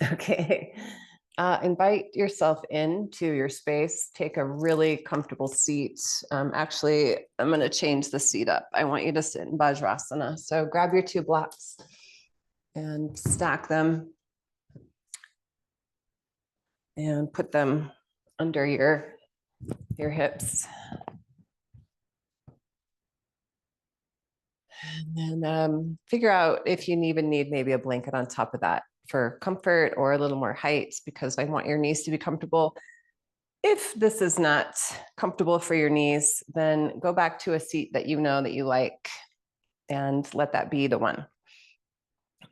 Okay. Invite yourself into your space. Take a really comfortable seat. Actually, I'm going to change the seat up. I want you to sit in Vajrasana. So grab your 2 blocks and stack them and put them under your hips. And then figure out if you even need maybe a blanket on top of that for comfort or a little more height, because I want your knees to be comfortable. If this is not comfortable for your knees, then go back to a seat that you know that you like and let that be the one.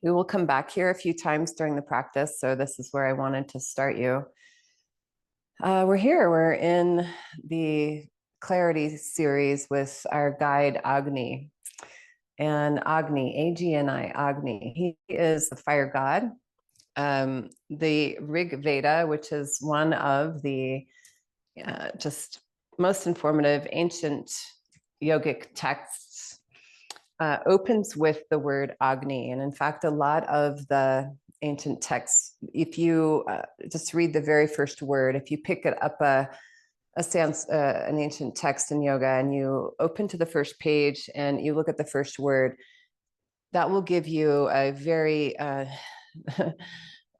We will come back here a few times during the practice. So this is where I wanted to start you. We're in the clarity series with our guide Agni. And Agni, A-G-N-I, Agni, he is the fire god. The Rig Veda, which is one of the just most informative ancient yogic texts, opens with the word Agni. And in fact, a lot of the ancient texts, if you just read the very first word, if you pick it up an ancient text in yoga and you open to the first page and you look at the first word, that will give you a very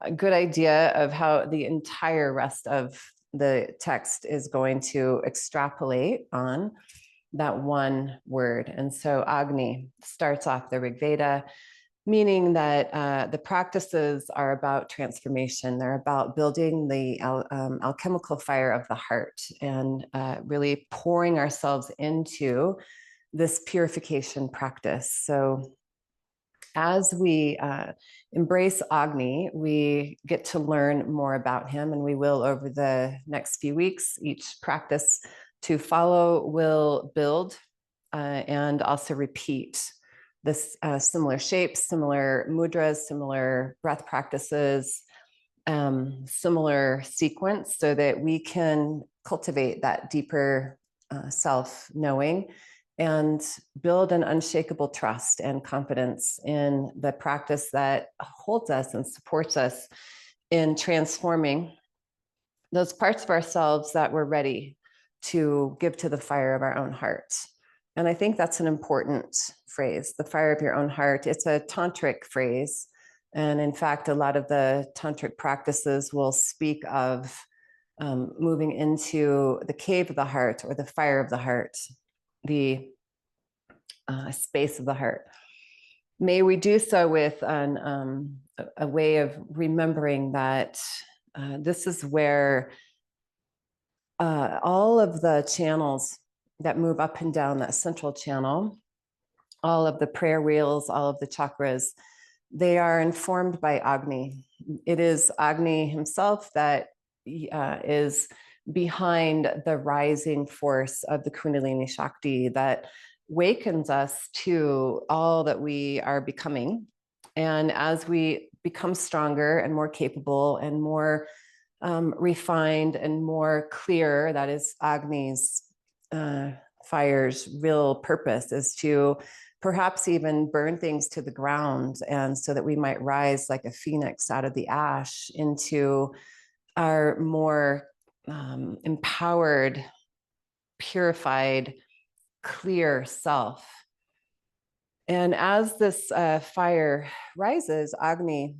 a good idea of how the entire rest of the text is going to extrapolate on that one word. And so Agni starts off the Rig Veda, meaning that the practices are about transformation. They're about building the alchemical fire of the heart and really pouring ourselves into this purification practice. So as we embrace Agni, we get to learn more about him, and we will over the next few weeks. Each practice to follow will build and also repeat this similar shapes, similar mudras, similar breath practices, similar sequence, so that we can cultivate that deeper self-knowing and build an unshakable trust and confidence in the practice that holds us and supports us in transforming those parts of ourselves that we're ready to give to the fire of our own heart. And I think that's an important phrase, the fire of your own heart. It's a tantric phrase. And in fact, a lot of the tantric practices will speak of moving into the cave of the heart or the fire of the heart, the space of the heart. May we do so with a way of remembering that this is where all of the channels that move up and down that central channel, all of the prayer wheels, all of the chakras, they are informed by Agni. It is Agni himself that is behind the rising force of the Kundalini Shakti that wakens us to all that we are becoming. And as we become stronger and more capable and more refined and more clear, that is Agni's fire's real purpose, is to perhaps even burn things to the ground, and so that we might rise like a phoenix out of the ash into our more empowered, purified, clear self. And as this fire rises, Agni,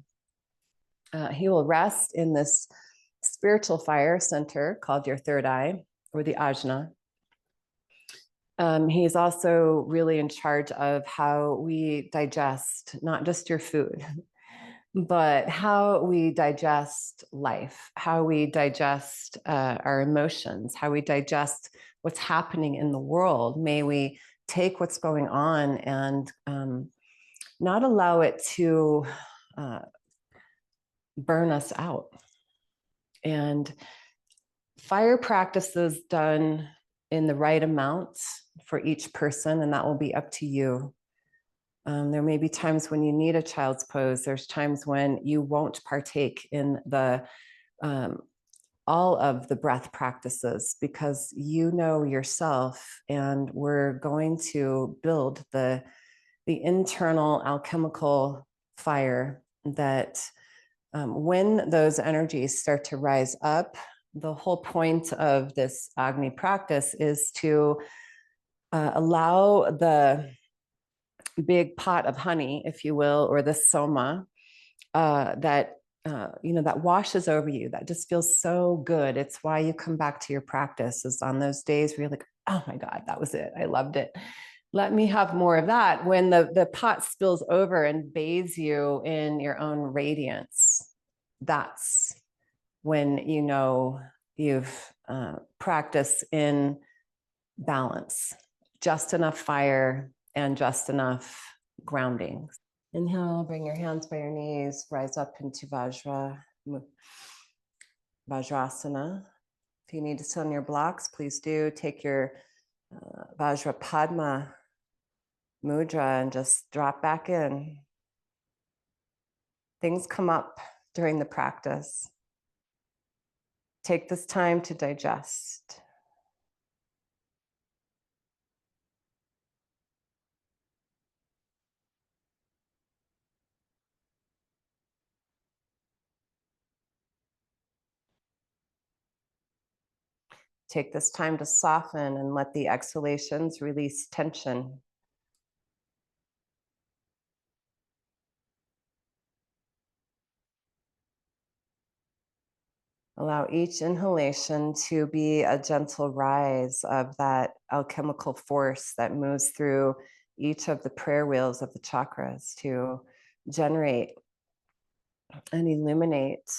he will rest in this spiritual fire center called your third eye, or the ajna. He's also really in charge of how we digest, not just your food, but how we digest life, how we digest our emotions, how we digest what's happening in the world. May we take what's going on and not allow it to burn us out. And fire practices done in the right amounts for each person, and that will be up to you. There may be times when you need a child's pose. There's times when you won't partake in the all of the breath practices, because you know yourself, and we're going to build the internal alchemical fire that when those energies start to rise up, the whole point of this Agni practice is to allow the big pot of honey, if you will, or the soma that that washes over you, that just feels so good. It's why you come back to your practice, is on those days where you're like, oh my God, that was it. I loved it. Let me have more of that. When the pot spills over and bathes you in your own radiance, that's when you know you've practiced in balance, just enough fire and just enough grounding. Inhale, bring your hands by your knees, rise up into Vajrasana. If you need to sit on your blocks, please do. Take your Vajrapradama Mudra and just drop back in. Things come up during the practice. Take this time to digest. Take this time to soften and let the exhalations release tension. Allow each inhalation to be a gentle rise of that alchemical force that moves through each of the prayer wheels of the chakras to generate and illuminate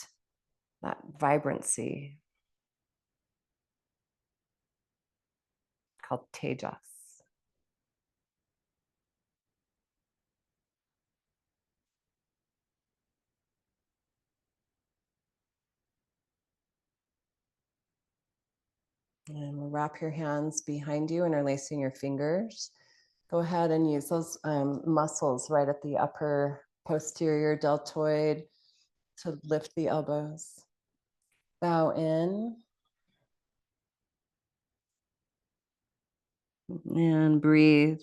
that vibrancy called tejas. And we'll wrap your hands behind you, interlacing your fingers. Go ahead and use those muscles right at the upper posterior deltoid to lift the elbows. Bow in. And breathe.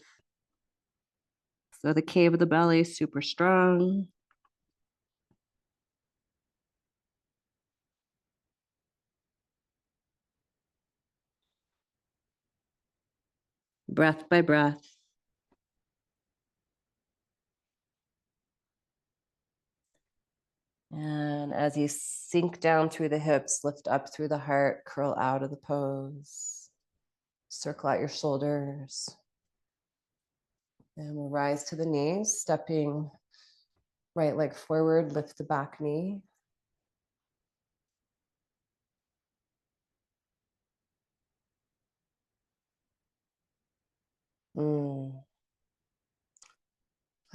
So the cave of the belly is super strong. Breath by breath. And as you sink down through the hips, lift up through the heart, curl out of the pose. Circle out your shoulders. And we'll rise to the knees, stepping right leg forward, lift the back knee.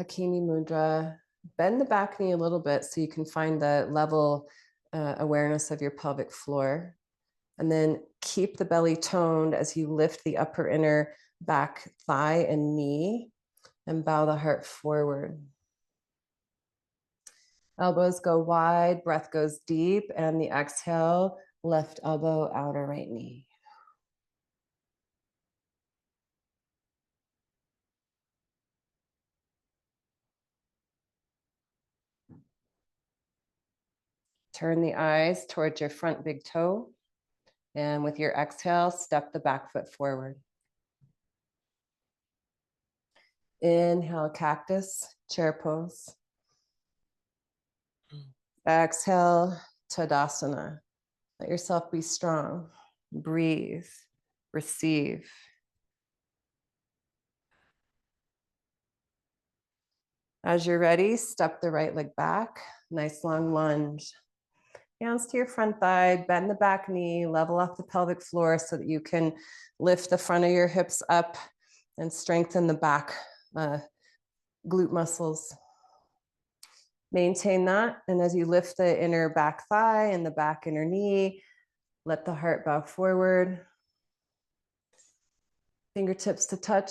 Hakini Mudra. Bend the back knee a little bit so you can find the level awareness of your pelvic floor. And then keep the belly toned as you lift the upper inner back thigh and knee and bow the heart forward. Elbows go wide, breath goes deep, and the exhale, left elbow, outer right knee. Turn the eyes towards your front big toe. And with your exhale, step the back foot forward. Inhale, cactus, chair pose. Exhale, Tadasana. Let yourself be strong. Breathe, receive. As you're ready, step the right leg back. Nice long lunge. Hands to your front thigh, bend the back knee, level off the pelvic floor so that you can lift the front of your hips up and strengthen the back glute muscles. Maintain that. And as you lift the inner back thigh and the back inner knee, let the heart bow forward. Fingertips to touch,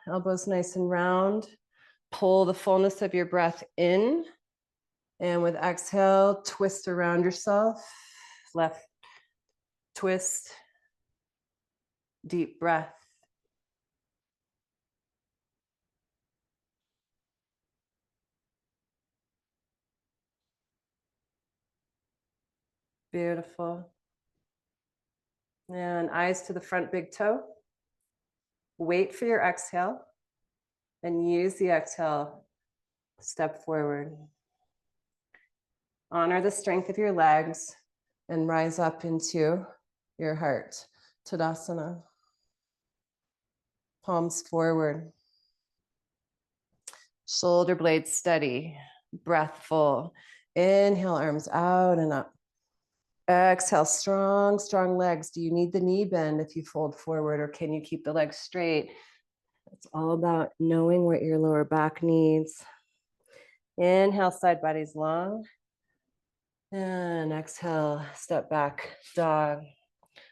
elbows nice and round. Pull the fullness of your breath in. And with exhale, twist around yourself. Left twist, deep breath. Beautiful. And eyes to the front big toe. Wait for your exhale and use the exhale. Step forward. Honor the strength of your legs and rise up into your heart. Tadasana. Palms forward. Shoulder blades steady. Breath full. Inhale, arms out and up. Exhale, strong, strong legs. Do you need the knee bend if you fold forward, or can you keep the legs straight? It's all about knowing what your lower back needs. Inhale, side body's long. And exhale, step back, dog.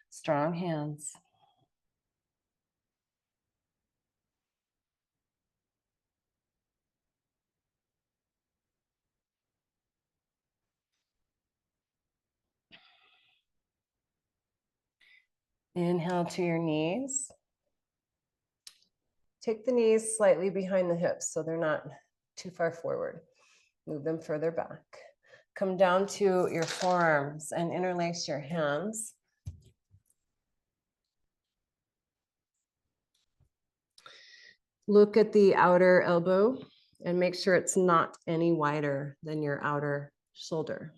Strong hands. Inhale to your knees. Take the knees slightly behind the hips so they're not too far forward. Move them further back. Come down to your forearms and interlace your hands. Look at the outer elbow and make sure it's not any wider than your outer shoulder.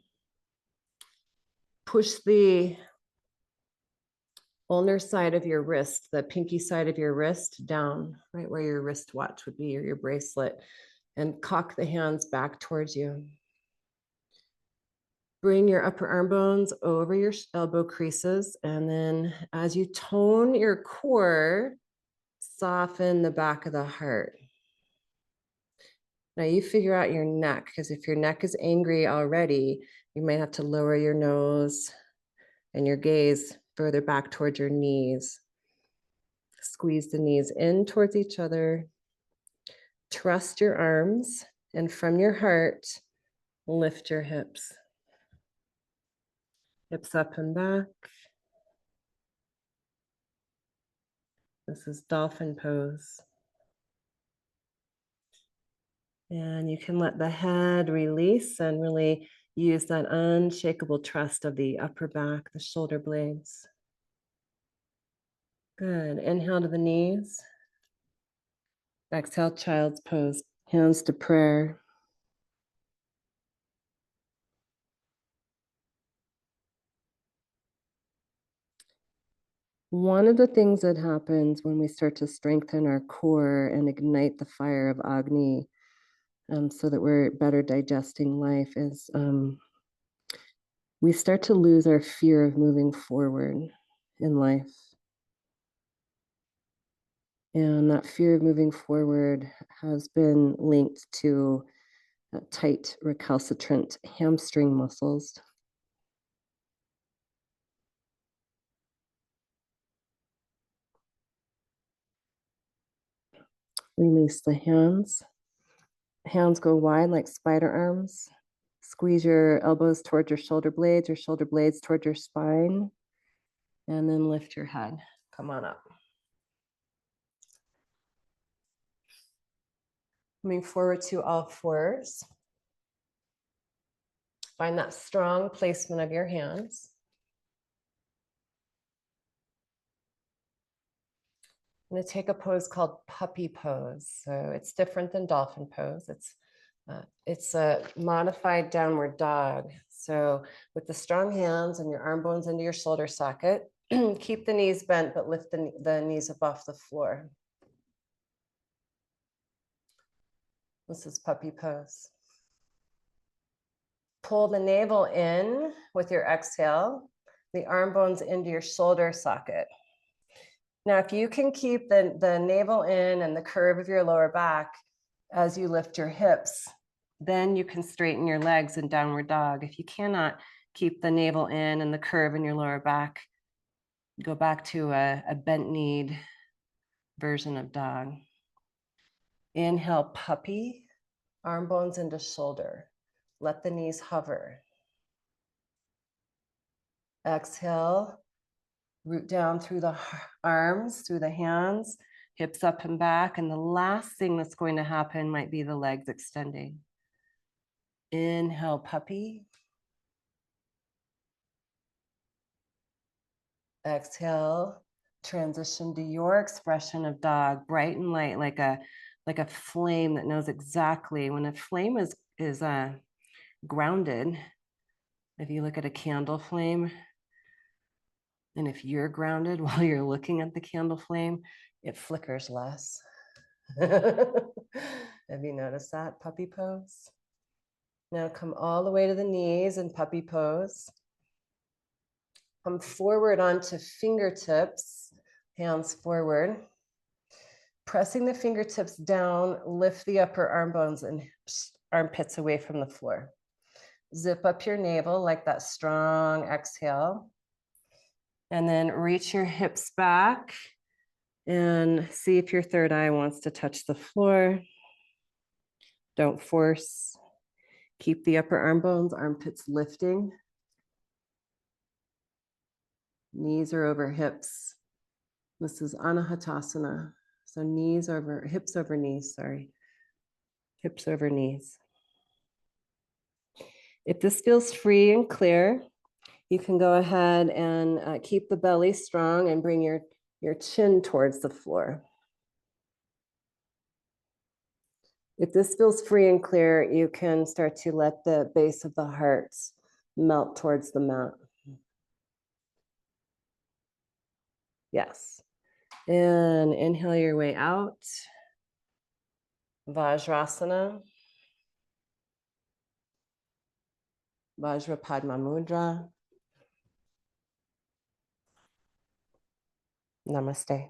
Push the ulnar side of your wrist, the pinky side of your wrist down, right where your wristwatch would be or your bracelet, and cock the hands back towards you. Bring your upper arm bones over your elbow creases, and then as you tone your core, soften the back of the heart. Now you figure out your neck, because if your neck is angry already, you might have to lower your nose and your gaze further back towards your knees. Squeeze the knees in towards each other. Trust your arms, and from your heart, lift your hips. Hips up and back. This is dolphin pose. And you can let the head release and really use that unshakable trust of the upper back, the shoulder blades. Good. Inhale to the knees. Exhale, child's pose. Hands to prayer. One of the things that happens when we start to strengthen our core and ignite the fire of Agni, so that we're better digesting life, is we start to lose our fear of moving forward in life. And that fear of moving forward has been linked to tight, recalcitrant hamstring muscles. Release the hands. Hands go wide like spider arms. Squeeze your elbows towards your shoulder blades towards your spine, and then lift your head. Come on up. Coming forward to all fours. Find that strong placement of your hands. I'm going to take a pose called puppy pose. So it's different than dolphin pose. It's a modified downward dog. So with the strong hands and your arm bones into your shoulder socket, keep the knees bent, but lift the knees up off the floor. This is puppy pose. Pull the navel in with your exhale, the arm bones into your shoulder socket. Now, if you can keep the navel in and the curve of your lower back as you lift your hips, then you can straighten your legs in downward dog. If you cannot keep the navel in and the curve in your lower back, go back to a bent kneed version of dog. Inhale, puppy, arm bones into shoulder. Let the knees hover. Exhale, Root down through the arms, through the hands, hips up and back. And the last thing that's going to happen might be the legs extending. Inhale, puppy. Exhale, transition to your expression of dog, bright and light, like a flame that knows exactly when a flame is grounded. If you look at a candle flame, and if you're grounded while you're looking at the candle flame, it flickers less. Have you noticed that? Puppy pose. Now come all the way to the knees in puppy pose. Come forward onto fingertips, hands forward. Pressing the fingertips down, lift the upper arm bones and armpits away from the floor. Zip up your navel like that strong exhale. And then reach your hips back and see if your third eye wants to touch the floor. Don't force. Keep the upper arm bones, armpits lifting. Knees are over hips. This is Anahatasana. So hips over knees, sorry. Hips over knees. If this feels free and clear, you can go ahead and keep the belly strong and bring your chin towards the floor. If this feels free and clear, you can start to let the base of the heart melt towards the mat. Yes. And inhale your way out. Vajrasana. Vajrapradama Mudra. Namaste.